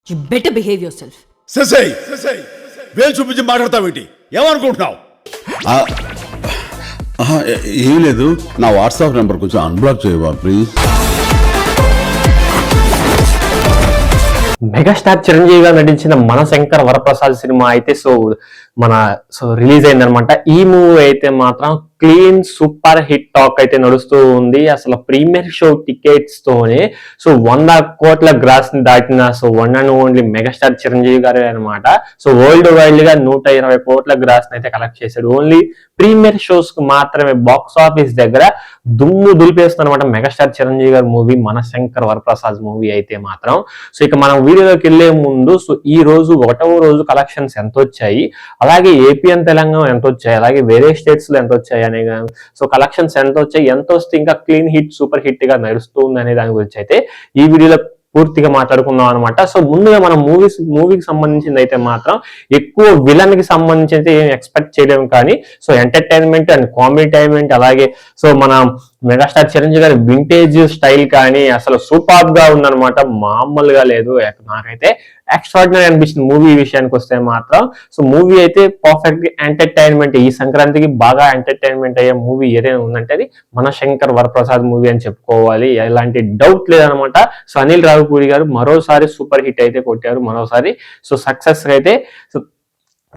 You better behave yourself. ససై వేలు చూపించి మాట్లాడతావేంటి? ఏమనుకుంటున్నావు? ఏం లేదు, నా వాట్సాప్ నెంబర్ కొంచెం అన్బ్లాక్ చేయవా ప్లీజ్. మెగాస్టార్ చిరంజీవి గారు నటించిన మన శంకర్ వరప్రసాద్ సినిమా అయితే రిలీజ్ అయిందనమాట. ఈ మూవీ అయితే మాత్రం క్లీన్ సూపర్ హిట్ టాక్ అయితే నడుస్తూ ఉంది. అసలు ప్రీమియర్ షో టికెట్స్ తోనే 100 కోట్ల గ్రాస్ ని దాటిన one and only megastar Chiranjeevi గారే అనమాట. వరల్డ్ వైడ్ గా 120 కోట్ల గ్రాస్ అయితే కలెక్ట్ చేశాడు. ఓన్లీ ప్రీమియర్ షోస్ కు మాత్రమే బాక్స్ ఆఫీస్ దగ్గర దుమ్ము దులిపేస్తుంది అనమాట మెగాస్టార్ చిరంజీవి గారి మూవీ మన శంకర్ వరప్రసాద్ మూవీ అయితే మాత్రం. ఇక మనం వీడియోలోకి వెళ్లే ముందు ఈ రోజు 1వ రోజు కలెక్షన్స్ ఎంత వచ్చాయి, అలాగే ఏపీ అండ్ తెలంగాణ ఎంత వచ్చాయి, అలాగే వేరే స్టేట్స్ లో ఎంత వచ్చాయి అనే కలెక్షన్స్ ఎంత వచ్చాయి, ఎంత వస్తే ఇంకా క్లీన్ హిట్ సూపర్ హిట్ గా నడుస్తుంది అనే దాని గురించి అయితే ఈ వీడియోలో పూర్తిగా మాట్లాడుకుందాం అనమాట. ముందుగా మనం మూవీకి సంబంధించింది అయితే మాత్రం ఎక్కువ విలన్ కి సంబంధించి అయితే ఏం ఎక్స్పెక్ట్ చేయలేము, కానీ ఎంటర్టైన్మెంట్ అండ్ కామెడీ అలాగే మన మెగాస్టార్ చిరంజీవి గారి వింటేజ్ స్టైల్ కానీ అసలు సూపర్ గా ఉందన్నమాట, మామూలుగా లేదు. నాకైతే ఎక్స్ట్రాడినరీ అనిపించింది మూవీ విషయానికి వస్తే మాత్రం. మూవీ అయితే పర్ఫెక్ట్ ఎంటర్టైన్మెంట్, ఈ సంక్రాంతికి బాగా ఎంటర్టైన్మెంట్ అయ్యే మూవీ ఏదైనా ఉందంటే అది మన శంకర్ వరప్రసాద్ మూవీ అని చెప్పుకోవాలి, ఎలాంటి డౌట్ లేదనమాట. అనిల్ రావిపూడి గారు మరోసారి సూపర్ హిట్ అయితే కొట్టారు, మరోసారి సక్సెస్ అయితే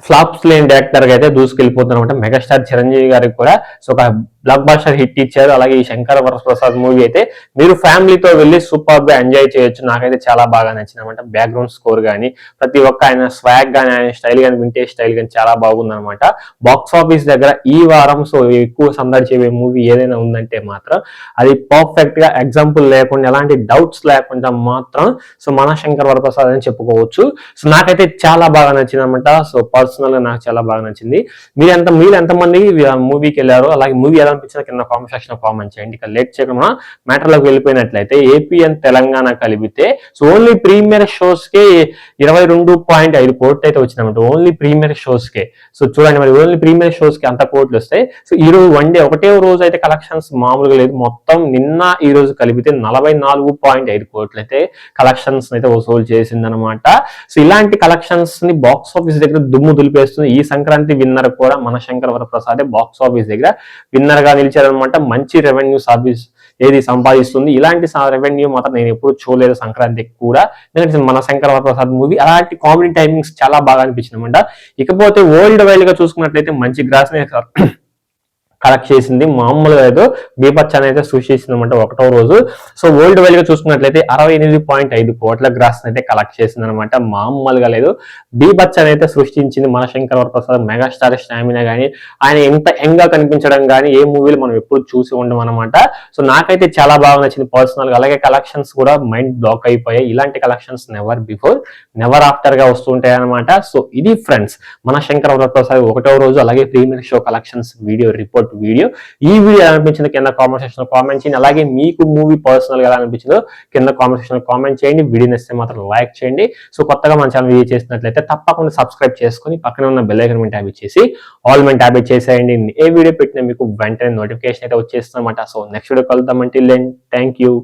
ఫ్లాప్స్ లేని డైరెక్టర్ గా అయితే దూసుకెళ్ళిపోతున్నమాట. మెగాస్టార్ చిరంజీవి గారికి కూడా ఒక బ్లాక్ బాస్టర్ హిట్ ఇచ్చారు. అలాగే ఈ శంకర్ వరప్రసాద్ మూవీ అయితే మీరు ఫ్యామిలీతో వెళ్ళి సూపర్ గా ఎంజాయ్ చేయొచ్చు. నాకైతే చాలా బాగా నచ్చిందన్నమాట. బ్యాక్గ్రౌండ్ స్కోర్ కానీ ప్రతి ఒక్క ఆయన స్వాగ్ కానీ ఆయన స్టైల్ కానీ వింటేజ్ స్టైల్ కానీ చాలా బాగుందన్నమాట. బాక్స్ ఆఫీస్ దగ్గర ఈ వారం ఎక్కువ సందడి చేయే మూవీ ఏదైనా ఉందంటే మాత్రం అది పర్ఫెక్ట్ గా ఎగ్జాంపుల్ లేకుండా ఎలాంటి డౌట్స్ లేకుండా మాత్రం మన శంకర్ వరప్రసాద్ అని చెప్పుకోవచ్చు. నాకైతే చాలా బాగా నచ్చింది అనమాట. పర్సనల్ గా నాకు చాలా బాగా నచ్చింది. మీరు ఎంతమంది మూవీకి వెళ్ళారో, అలాగే మూవీ ఎలా అనిపించిన కింద కామెంట్ సెక్షన్ లో కామెంట్ చేయండి. ఇక లేట్ చేయకుండా మ్యాటర్ లోకి వెళ్ళిపోయినట్లయితే ఏపీ అండ్ తెలంగాణ కలిపితే ఓన్లీ ప్రీమియర్ షోస్ కే 22.5 కోట్లు అయితే వచ్చిందన్నమాట. ఓన్లీ ప్రీమియర్ షోస్ కే. చూడండి మరి ఓన్లీ ప్రీమియర్ షోస్ కి అంత కోట్లు వస్తాయి. ఈ రోజు ఒకటే రోజు అయితే కలెక్షన్స్ మామూలుగా లేదు. మొత్తం నిన్న ఈ రోజు కలిపితే 44.5 కోట్లు అయితే కలెక్షన్స్ అయితే వసూలు చేసిందనమాట. ఇలాంటి కలెక్షన్స్ ని బాక్స్ ఆఫీస్ దగ్గర దుమ్ము దులిపేస్తుంది. ఈ సంక్రాంతి విన్నర్ కూడా మన శంకర్ వరప్రసాద్ బాక్స్ ఆఫీస్ దగ్గర విన్నర్ గా నిలిచారనమాట. మంచి రెవెన్యూ సంపాదిస్తుంది. ఇలాంటి రెవెన్యూ మాత్రం నేను ఎప్పుడు చూడలేదు సంక్రాంతికి కూడా. ఎందుకంటే మన శంకర్ వరప్రసాద్ మూవీ అలాంటి కామెడీ టైమింగ్స్ చాలా బాగా అనిపించింది అనమాట. ఇకపోతే వరల్డ్ వైడ్ గా చూసుకున్నట్లయితే మంచి గ్రాస్ కలెక్ట్ చేసింది, మామూలుగా ఏదో బీభత్సాన్ని అయితే సృష్టించింది అనమాట 1వ రోజు. వరల్డ్ వైడ్ గా చూసుకున్నట్లయితే 68.5 కోట్ల గ్రాస్ అయితే కలెక్ట్ చేసింది అనమాట, మామూలుగా లేదు. బీభత్సాన్ని అయితే సృష్టించింది మన శంకర్ వరప్రసాద్. మెగాస్టార్ స్టామినా కానీ ఆయన ఎంత యంగ్ గా కనిపించడం కానీ ఏ మూవీలు మనం ఎప్పుడు చూసి ఉండం అనమాట. నాకైతే చాలా బాగా నచ్చింది పర్సనల్ గా. అలాగే కలెక్షన్స్ కూడా మైండ్ బ్లాక్ అయిపోయాయి. ఇలాంటి collections never before never after గా వస్తుంటాయి అనమాట. ఇది ఫ్రెండ్స్ మన శంకర్ వరప్రసాద్ 1వ రోజు అలాగే premiere show collections video report video. ఈ వీడియో ఎలా అనిపించిందో కింద కామెంట్ సెక్షన్ లో కామెంట్ చేయండి. అలాగే మీకు మూవీ పర్సనల్ గా ఎలా అనిపించిందో కింద కామెంట్ సెక్షన్ లో కామెంట్ చేయండి. వీడియో నచ్చితే మాత్రం లైక్ చేయండి. కొత్తగా మన ఛానల్ వీడియో చేసినట్లయితే తప్పకుండా సబ్స్క్రైబ్ చేసుకుని పక్కన ఉన్న బెల్ ఐకాన్ ట్యాబ్ చేసి ఆల్ మెన్ ట్యాబ్ చేసేయండి. ఏ వీడియో పెట్టినా మీకు వెంటనే నోటిఫికేషన్ అయితే వచ్చేస్తుంది అనమాట. నెక్స్ట్ వీడియో కలుద్దాం. Till then thank you.